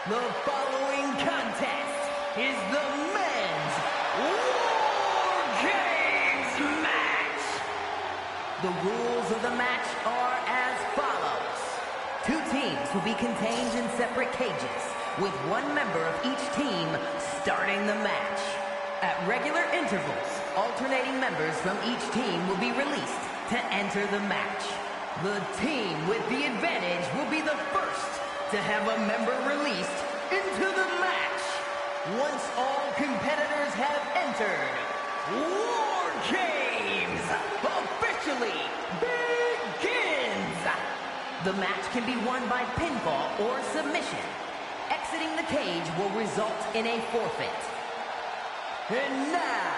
The following contest is the men's War Games match. The rules of the match are as follows. Two teams will be contained in separate cages, with one member of each team starting the match. At regular intervals, alternating members from each team will be released to enter the match. The team with the advantage will be the first to have a member released into the match. Once all competitors have entered, War Games officially begins. The match can be won by pinfall or submission. Exiting the cage will result in a forfeit. And now,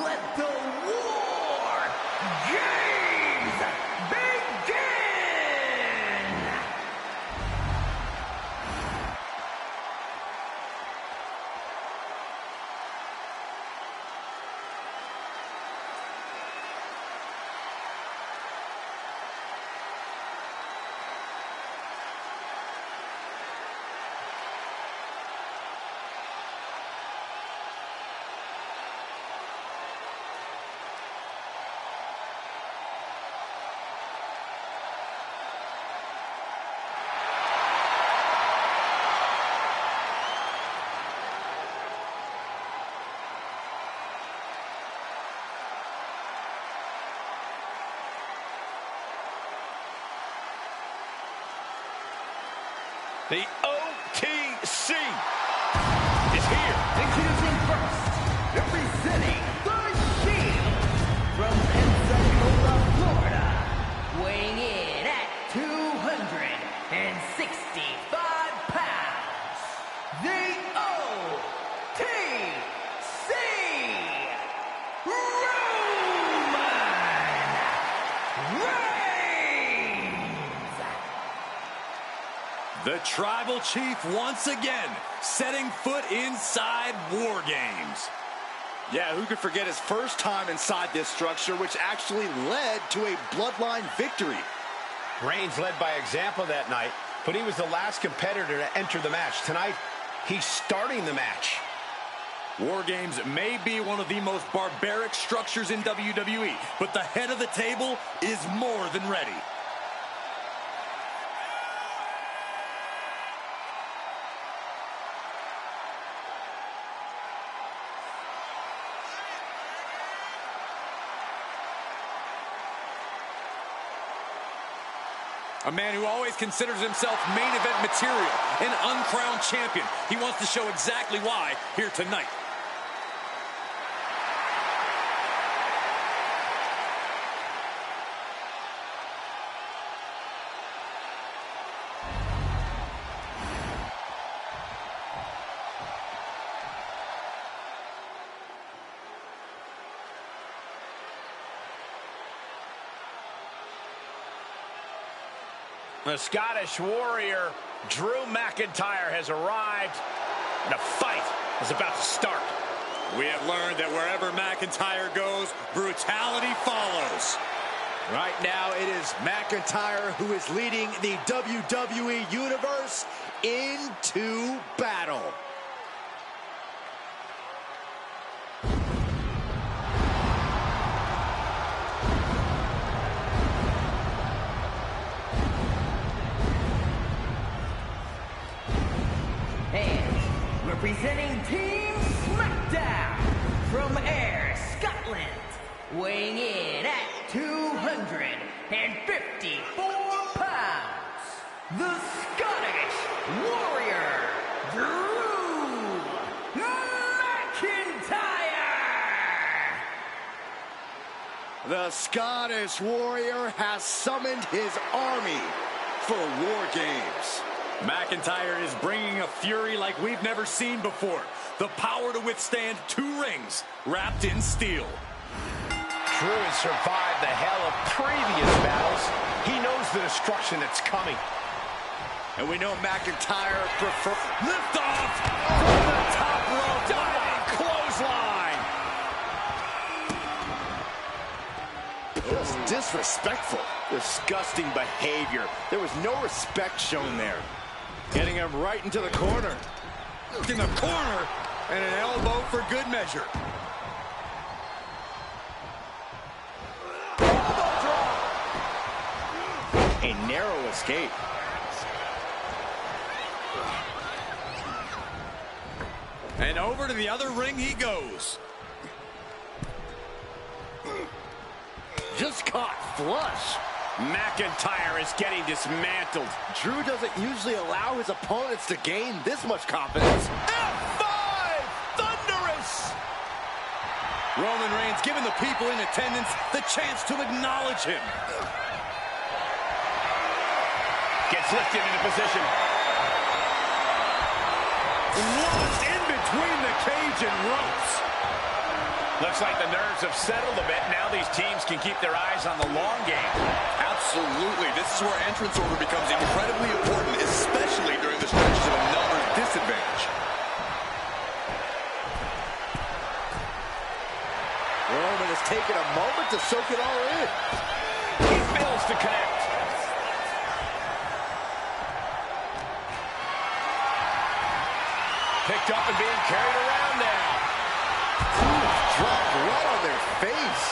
let the War Games begin! The OTC is here. Introducing first, representing the Shield from Pensacola, Florida, weighing in at 265 pounds, the OTC Roman Reigns. The Tribal Chief once again setting foot inside War Games. Yeah, who could forget his first time inside this structure, which actually led to a bloodline victory. Reigns led by example that night, but he was the last competitor to enter the match. Tonight, he's starting the match. War Games may be one of the most barbaric structures in WWE, but the head of the table is more than ready. A man who always considers himself main event material, an uncrowned champion. He wants to show exactly why here tonight. The Scottish Warrior, Drew McIntyre, has arrived, and a fight is about to start. We have learned that wherever McIntyre goes, brutality follows. Right now, it is McIntyre who is leading the WWE Universe into battle. Representing Team SmackDown from Ayr, Scotland, weighing in at 254 pounds, the Scottish Warrior, Drew McIntyre. The Scottish Warrior has summoned his army for War Games. McIntyre is bringing a fury like we've never seen before. The power to withstand 2 rings wrapped in steel. Drew has survived the hell of previous battles. He knows the destruction that's coming. And we know McIntyre prefers... Lift off from the top rope. Diving clothesline. Just disrespectful. Disgusting behavior. There was no respect shown there. Getting him right into the corner. In the corner, and an elbow for good measure. Elbow drop. A narrow escape. And over to the other ring he goes. Just caught flush. McIntyre is getting dismantled. Drew doesn't usually allow his opponents to gain this much confidence. F5! Thunderous! Roman Reigns giving the people in attendance the chance to acknowledge him. Gets lifted into position. Launched in between the cage and ropes. Looks like the nerves have settled a bit. Now these teams can keep their eyes on the long game. Absolutely. This is where entrance order becomes incredibly important, especially during the stretches of a numbers disadvantage. Roman has taken a moment to soak it all in. He fails to connect. Picked up and being carried around now. Dropped right on their face.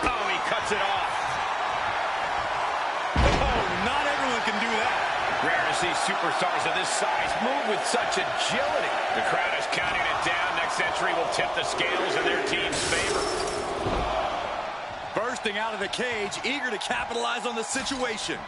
Oh, he cuts it off. Oh, not everyone can do that. Rare to see superstars of this size move with such agility. The crowd is counting it down. Next entry will tip the scales in their team's favor. Bursting out of the cage, eager to capitalize on the situation.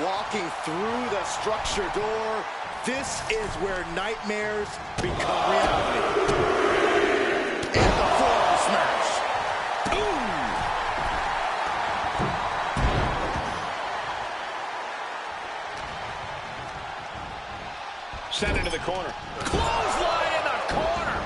Walking through the structure door, this is where nightmares become reality. And the forearm smash. Boom! Sent into the corner. Clothesline in the corner.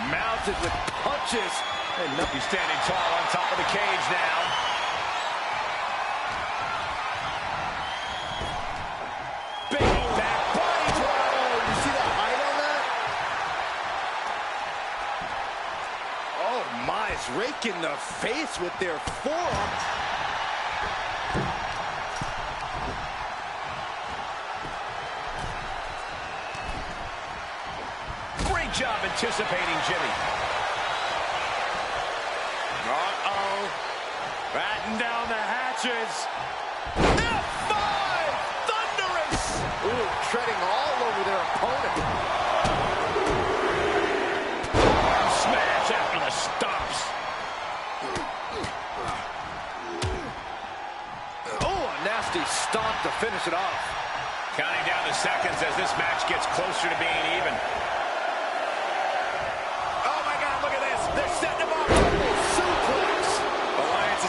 Mounted with punches. And he's standing tall on top of the cage now. Big back body drop. Oh, you see the height on that? Oh my, it's raking the face with their forearm. Job anticipating Jimmy. Uh-oh. Batten down the hatches. F5! Thunderous! Ooh, treading all over their opponent. Smash after the stomps. Oh, a nasty stomp to finish it off. Counting down the seconds as this match gets closer to being even.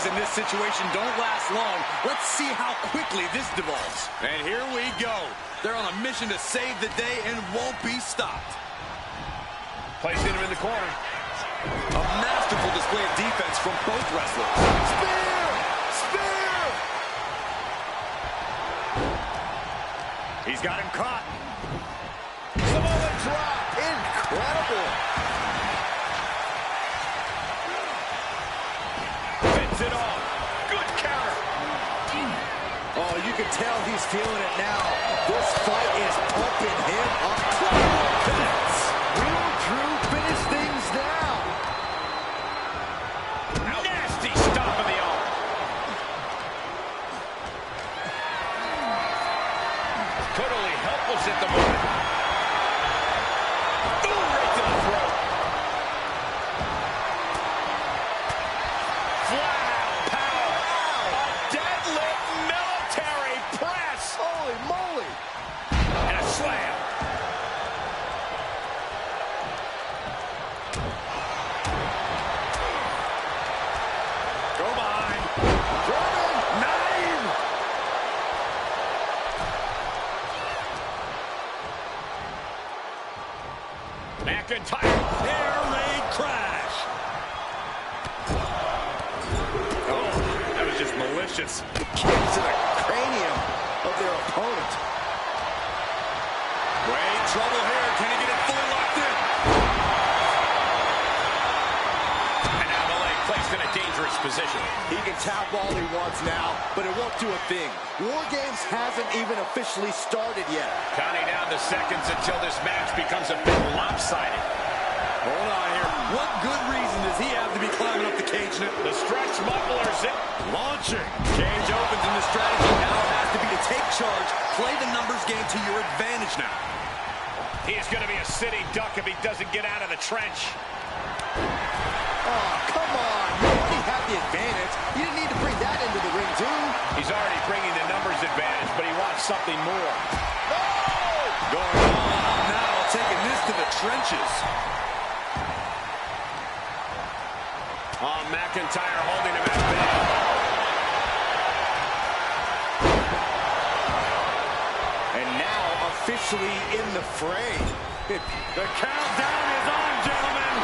In this situation don't last long. Let's see how quickly this devolves. And here we go. They're on a mission to save the day and won't be stopped. Placed him in the corner. A masterful display of defense from both wrestlers. Spear! Spear! He's got him caught. Samoa drop. Incredible. It off. Good counter. Oh, you can tell he's feeling it now. This fight is pumping him up. Connects. Will Drew finish things now? Nasty stop of the arm. Totally helpless at the moment. Ooh, right to the throat. McIntyre. Air raid crash. Oh, that was just malicious. Kick to the cranium of their opponent. Great trouble here. Can he get it fully locked in? And now the leg placed in a dangerous position. He can tap all he wants now, but it won't do a thing. War Games hasn't even officially started yet. Counting down the seconds until this match becomes a bit lopsided. Hold on here. What good reason does he have to be climbing up the cage now? The stretch mufflers it. Launching. Cage opens, and the strategy now has to be to take charge, play the numbers game to your advantage now. He is going to be a sitting duck if he doesn't get out of the trench. Oh, come on. You already had the advantage. You didn't need to bring that into the ring, too. He's already bringing the numbers advantage, but he wants something more. Going all out now, taking this to the trenches. Oh, McIntyre holding him at bay. And now officially in the fray. The countdown is on, gentlemen.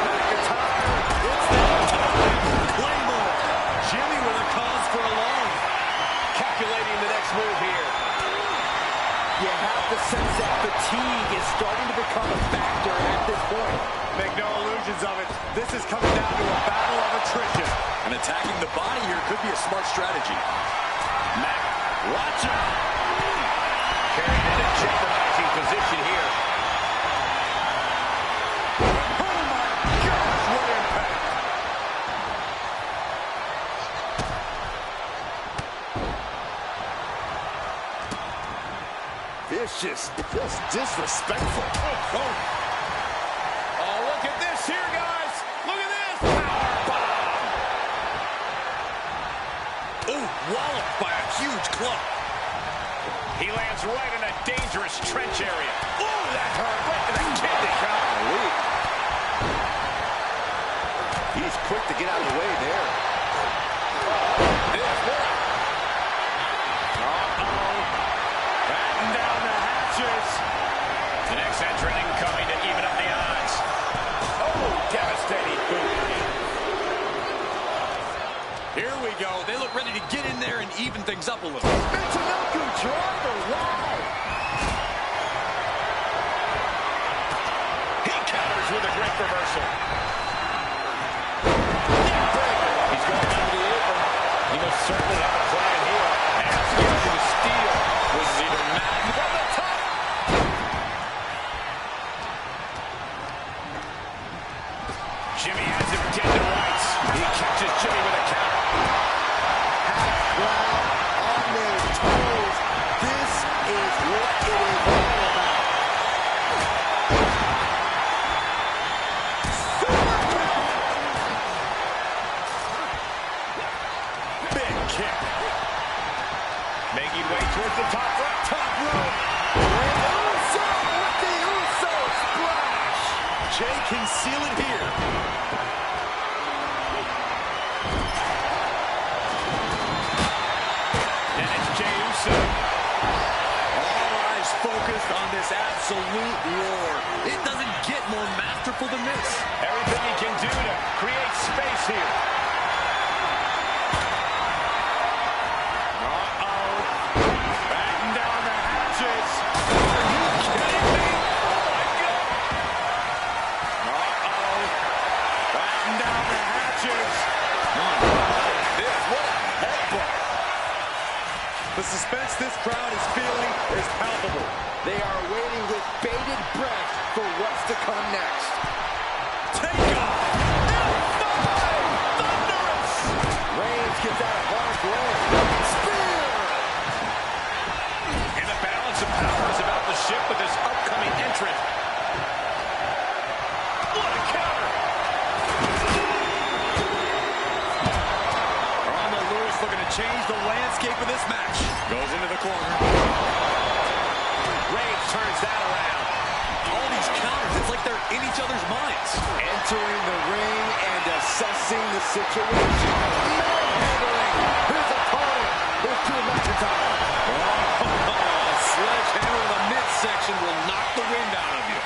McIntyre, It's that time. Claymore. Jimmy with a cause for alarm. Calculating the next move here. you have the sense that fatigue is starting to become a factor at this point. Make no illusions of it. This is coming down to a battle of attrition. And attacking the body here could be a smart strategy. Mac, Watch out. carried in a jeopardizing position here. Oh my gosh, what impact. Vicious, just disrespectful. Oh, look at this here, guys. Look at this. Power bomb. Oh, walloped by a huge club. He lands right in a dangerous trench area. Oh, that hurt. Right to the kidney. Golly. He's quick to get out of the way there. This one. Batten down the hatches. The next entrant incoming to even up the odds. Oh, devastating boot. Here we go. They look ready to get in there and even things up a little. Michinoku driver, wow. He counters with a great reversal. He's going under the apron. He must certainly have a plan here. Asking for the steal. Was either Matt from the top. Jimmy has him dead to rights. He catches Jimmy with a counter. Half on their toes. This is what it is all about. Big kick. Making way towards the top rope. Top rope. Uso with the Uso splash. Jay can seal it here. And it's Jey Uso. All eyes focused on this absolute war. It doesn't get more masterful than this. Everything he can do to create space here. Batten down the hatches. Are you kidding me? Oh, my God. Batten down the hatches. This, what a headbutt. The suspense this crowd is feeling is palpable. They are waiting with bated breath for what's to come next. Take off. Thunderous. Reigns gets out of harm's way. Spear! And the balance of power is about to shift with this upcoming entrant. What a counter. On the loose, looking to change the landscape of this match. Goes into the corner. Reigns turns that around. All these counters, it's like they're in each other's minds. Entering the ring and assessing the situation. Manhandling his opponent. Here's Drew McIntyre. Oh, a sledgehammer in the midsection will knock the wind out of you.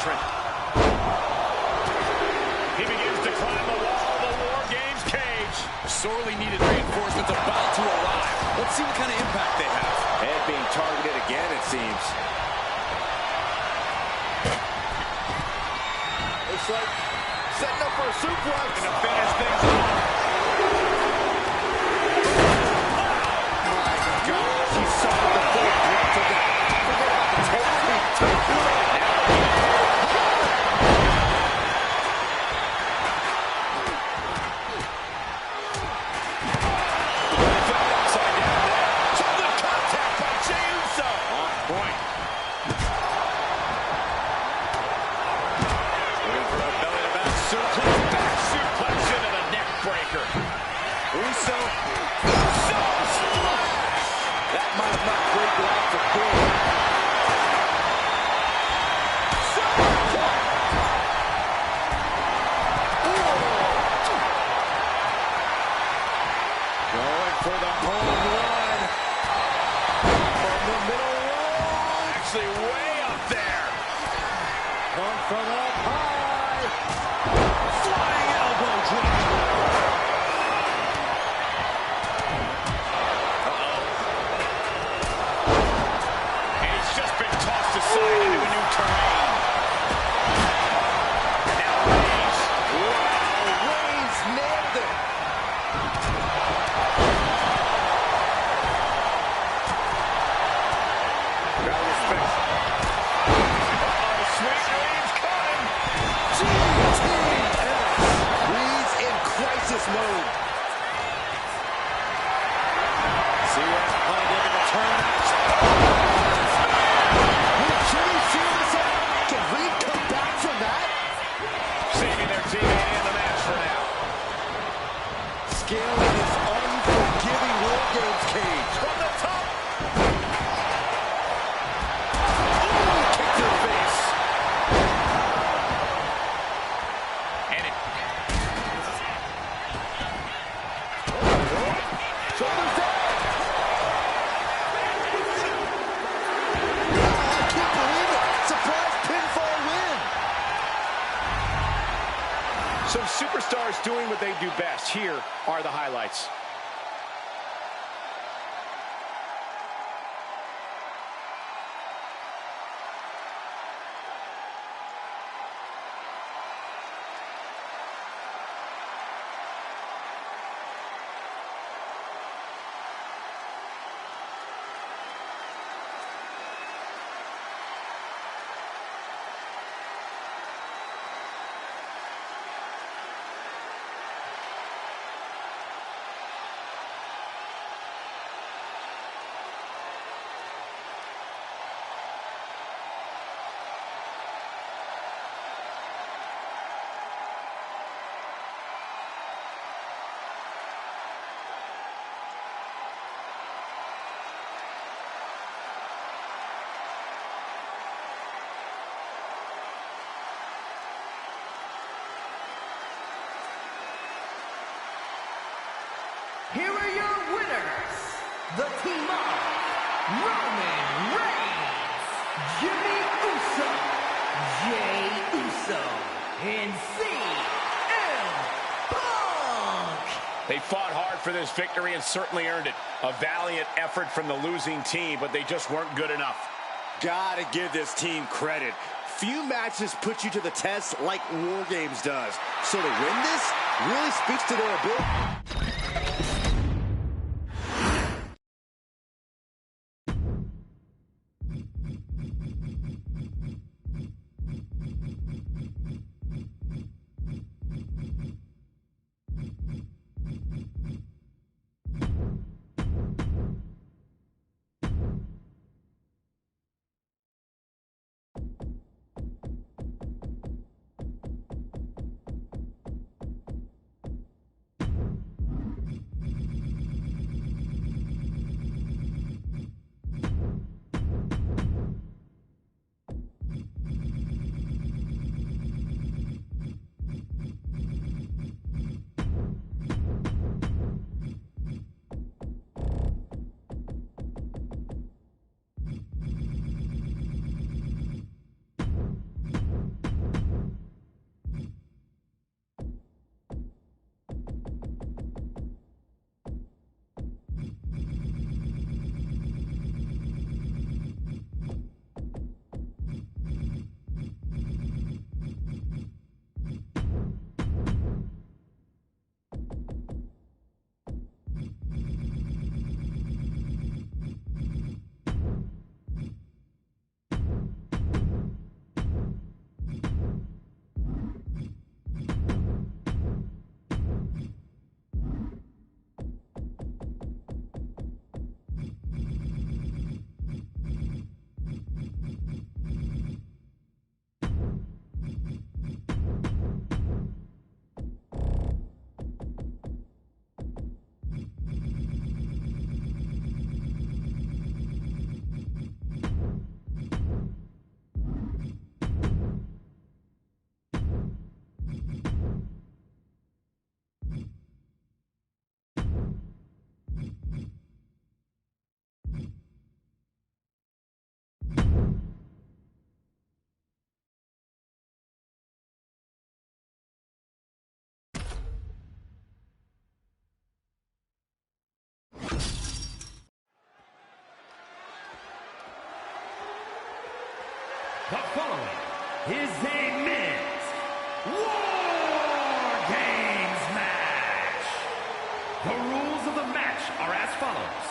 entrant. He begins to climb the wall of the War Games cage. Sorely needed reinforcements about to arrive. Let's see what kind of impact they have. Head being targeted again, it seems. Looks like setting up for a suplex. And to finish things off. My gosh, he suffered the full brunt of that. Forget about the tape. Some superstars doing what they do best. Here are the highlights. Here are your winners, the team of Roman Reigns, Jimmy Uso, Jey Uso, and CM Punk. They fought hard for this victory and certainly earned it. A valiant effort from the losing team, but they just weren't good enough. Gotta give this team credit. Few matches put you to the test like War Games does. So to win this really speaks to their ability. is a men's War Games match. The rules of the match are as follows.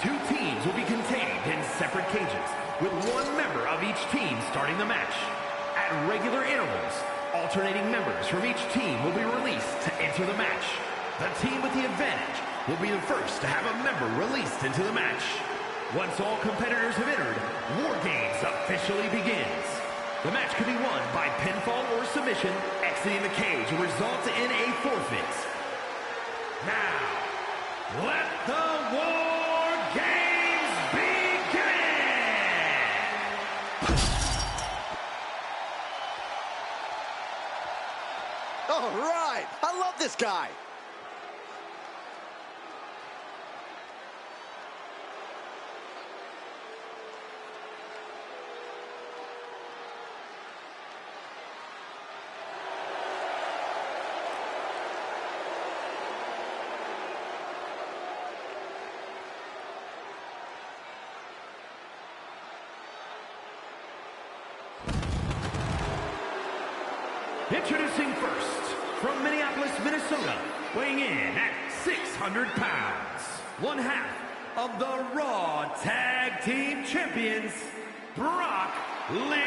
2 teams will be contained in separate cages, with 1 member of each team starting the match. At regular intervals, alternating members from each team will be released to enter the match. The team with the advantage will be the first to have a member released into the match. Once all competitors have entered, War Games officially begins. The match can be won by pinfall or submission. Exiting the cage will result in a forfeit. Now, let the War Games begin! All right, I love this guy. Introducing first, from Minneapolis, Minnesota, weighing in at 600 pounds, 1/2 of the Raw Tag Team Champions, Brock Lesnar!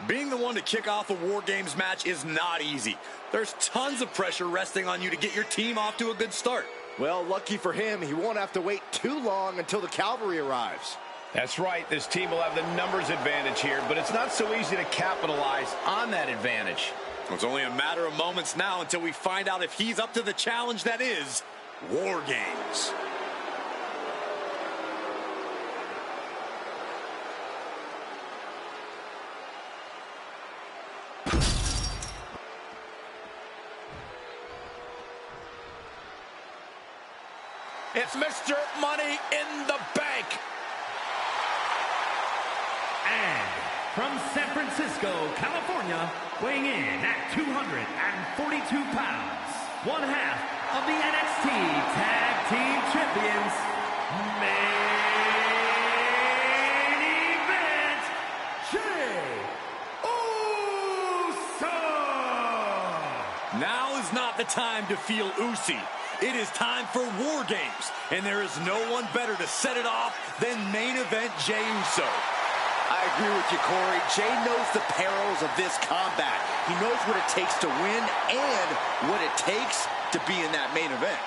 Being the one to kick off a War Games match is not easy. There's tons of pressure resting on you to get your team off to a good start. Well, lucky for him, he won't have to wait too long until the cavalry arrives. That's right. This team will have the numbers advantage here, but it's not so easy to capitalize on that advantage. It's only a matter of moments now until we find out if he's up to the challenge that is War Games. It's Mr. Money in the Bank. And from San Francisco, California, weighing in at 242 pounds, 1/2 of the NXT Tag Team Champions, main event, Jey Uso! Now is not the time to feel oozy. It is time for War Games, and there is no one better to set it off than main event Jey Uso. I agree with you, Corey. Jey knows the perils of this combat. He knows what it takes to win and what it takes to be in that main event.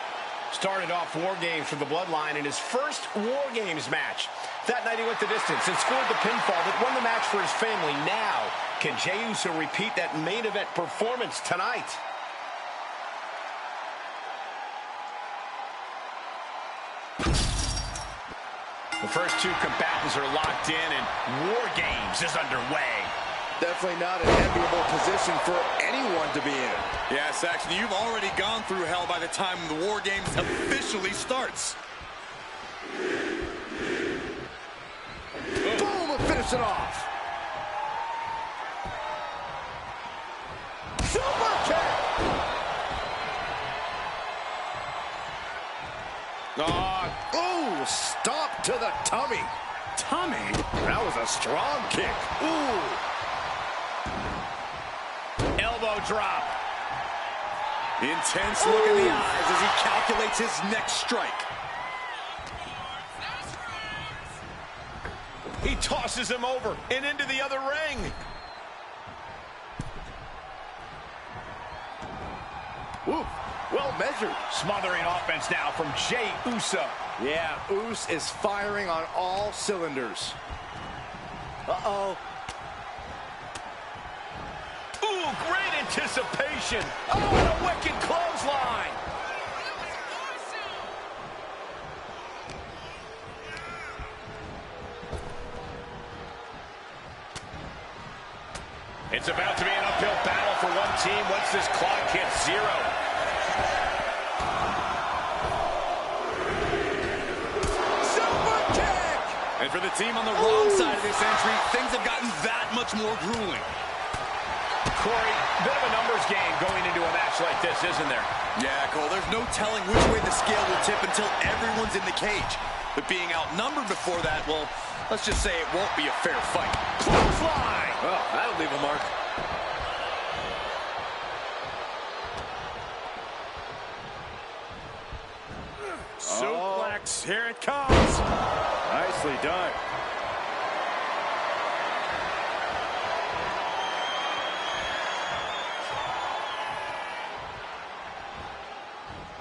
Started off War Games for the Bloodline in his first War Games match. That night he went the distance and scored the pinfall that won the match for his family. Now, can Jey Uso repeat that main event performance tonight? The first 2 combatants are locked in and War Games is underway. Definitely not an enviable position for anyone to be in. Yeah, Saxon, you've already gone through hell by the time the War Games officially starts. Boom, and finish it off. Super kick. Ooh, stop to the tummy. Tummy? That was a strong kick. Ooh. Elbow drop. Intense look in the eyes as he calculates his next strike. He tosses him over and into the other ring. Ooh, well measured. Smothering offense now from Jey Uso. Yeah, Uso is firing on all cylinders. Uh-oh. Ooh, great anticipation. Oh, and a wicked clothesline. It's about to be an uphill battle for one team once this clock hits 0. Super kick! And for the team on the wrong side of this entry, things have gotten that much more grueling. Corey, bit of a numbers game going into a match like this, isn't there? Yeah, Cole, there's no telling which way the scale will tip until everyone's in the cage. But being outnumbered before that, well, let's just say it won't be a fair fight. Clothesline! Oh, that'll leave a mark. Suplex, here it comes. Nicely done.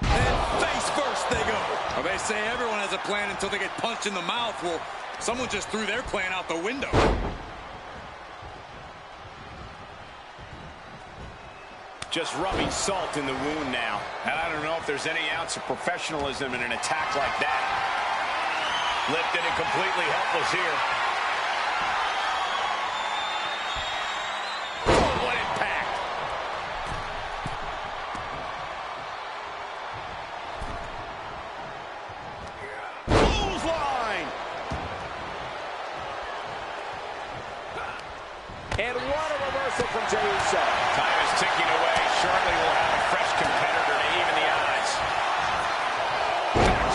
And face first they go. Well, they say everyone has a plan until they get punched in the mouth. Well, someone just threw their plan out the window. Just rubbing salt in the wound now. And I don't know if there's any ounce of professionalism in an attack like that. Lifted and completely helpless here. Oh, what impact! Clothesline! And what a reversal from Jey Uso. Time is ticking away. Shortly we'll have a fresh competitor to even the odds.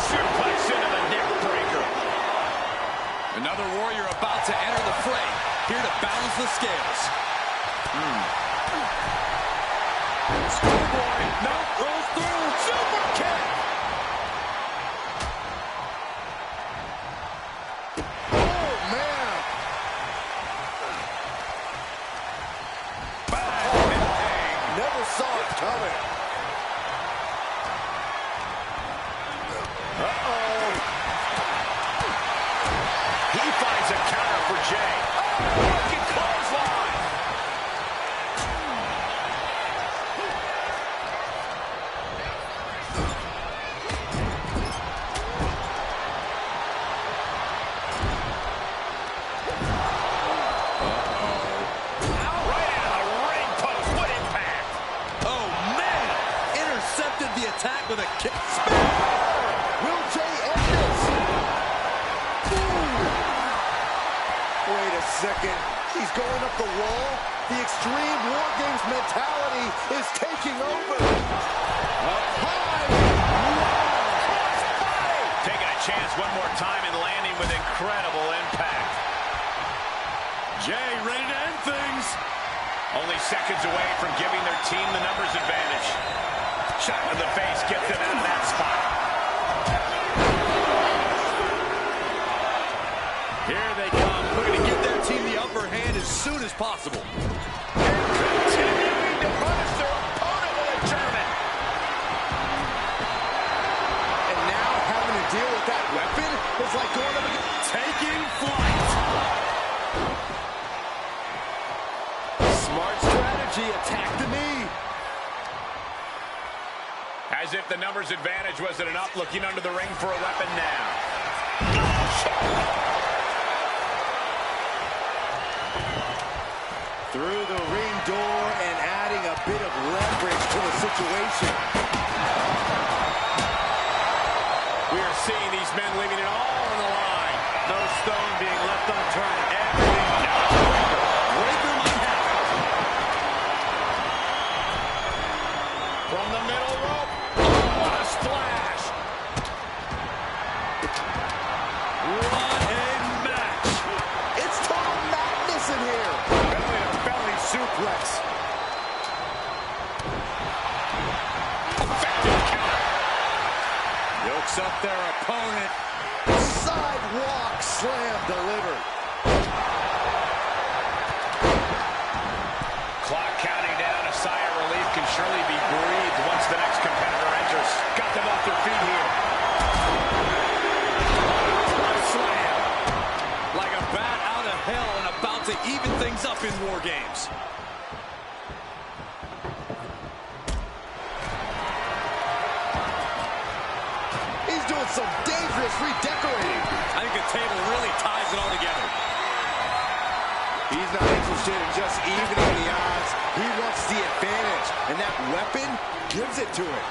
Suplex into the neck breaker. Another warrior about to enter the fray, here to balance the scales. Schoolboy, no, rolls through, super kick. Oh, man. Never saw it coming. Uh-oh. He finds a counter for Jey. Oh, wicked clothesline. Right out of the ring post. What impact? Oh, man! Intercepted the attack with a kick spin. Will Jey end this? Ooh. Wait a second. He's going up the wall. The Extreme War Games mentality is taking over. Up high. Taking a chance one more time and landing with incredible impact. Jey ready to end things. Only seconds away from giving their team the numbers advantage. Shot to the face gets them out of that spot. Here they come, looking to give their team the upper hand as soon as possible. Continuing to punish their opponent with a German. And now having to deal with that weapon is like going up against... Taking flight. Smart strategy. Attack the knee. As if the numbers advantage wasn't enough, looking under the ring for a weapon now. Through the ring door and adding a bit of leverage to the situation. We are seeing these men leaving it all on the line. No stone being left unturned. Everything breaker might happen. From the middle rope. What a splash. What a match. It's total madness in here. Belly-to-belly suplex. Effective counter. Yokes up their opponent. Sidewalk slam delivered. Clock counting down. A sigh of relief can surely be breathed once the next competitor enters. Got them off their feet here. What a slam. Like a bat out of hell and about to even things up in War Games. He's doing some dangerous redecorating. I think the table really ties it all together. He's not interested in just evening the odds. He wants the advantage, and that weapon gives it to him.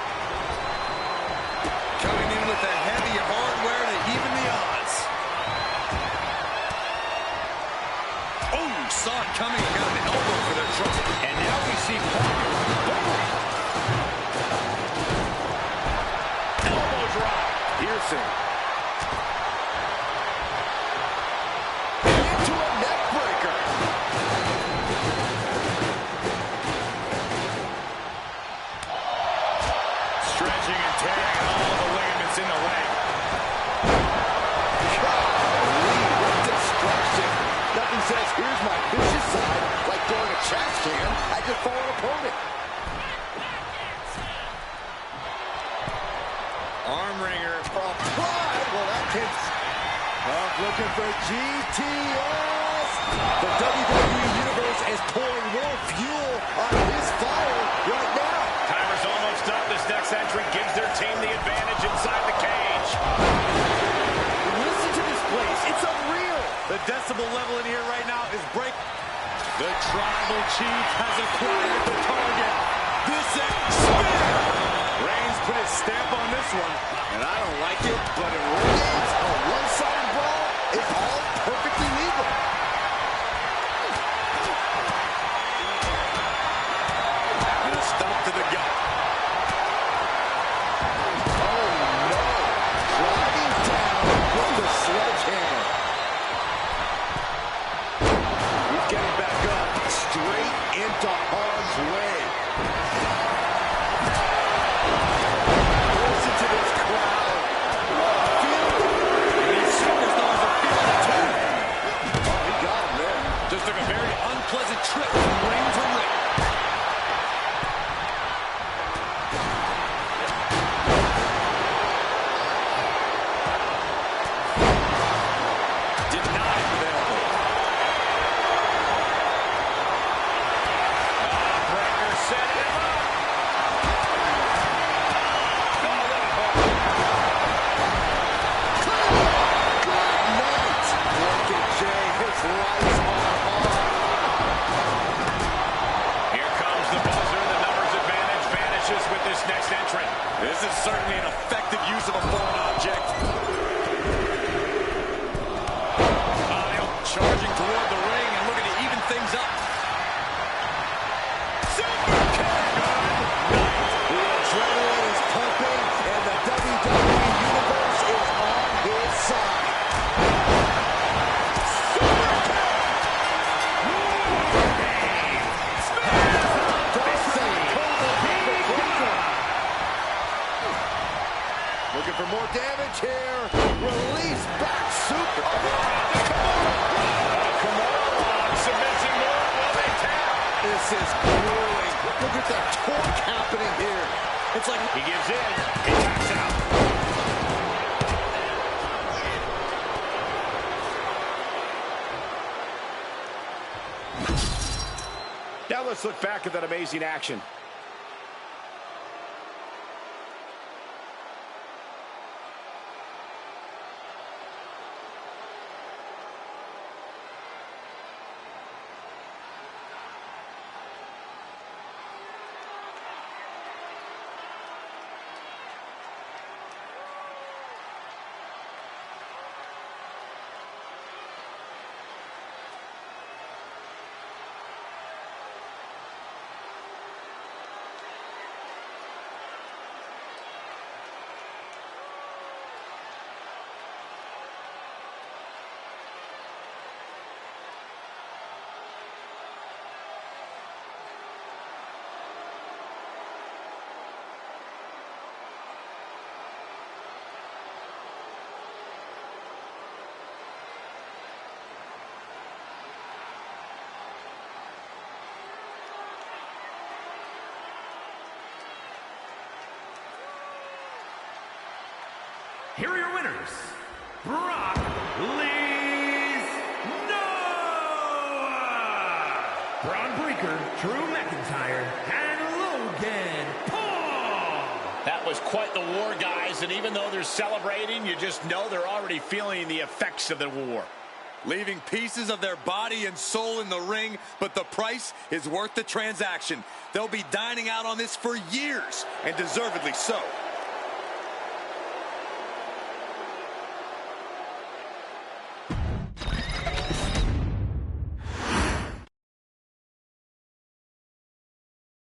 Coming in with the heavy hardware to even the odds. Oh, saw it coming and got an elbow for their trouble. And now we see Parker. Elbow drop. Piercing. Stretching and tearing all the ligaments in the leg. What destruction. Nothing says, here's my vicious side, like throwing a trash can at your fallen opponent. Arm wringer. Applied. Well, that can... looking for GTS. The WWE Universe is pouring more fuel on his fire right now. Timer's almost up. This next entrant gives their team the advantage inside the cage. Listen to this place. It's unreal. The decibel level in here right now is break. The Tribal Chief has acquired the target. This spin. Reigns put his stamp on this one. And I don't like it, but it remains a one-sided brawl. It's all perfectly legal. And a stomp to the gut. Oh, no. Driving down with the sledgehammer. He's getting back up. Straight into harm's way. Listen to this crowd. Feel it. These superstars are feeling it too. Oh, he got him there. Just took a very unpleasant trip from ring to ring. Denied with elbow. Breaker set him up. Here comes the buzzer. The numbers advantage vanishes with this next entrant. This is certainly an effective use of a foreign object. Charging toward the ring and looking to even things up. Super kick! The adrenaline is pumping, and the WWE Universe is on his side. Super kick! Looking for more damage here. Release back super. Submitting more. Will they tap? This is grueling. Look at the torque happening here. It's like He gives in. He taps out. Now let's look back at that amazing action. Here are your winners, Brock Lesnar, Braun Breaker, Drew McIntyre, and Logan Paul. That was quite the war, guys, and even though they're celebrating, you just know they're already feeling the effects of the war. leaving pieces of their body and soul in the ring, but the price is worth the transaction. They'll be dining out on this for years, and deservedly so.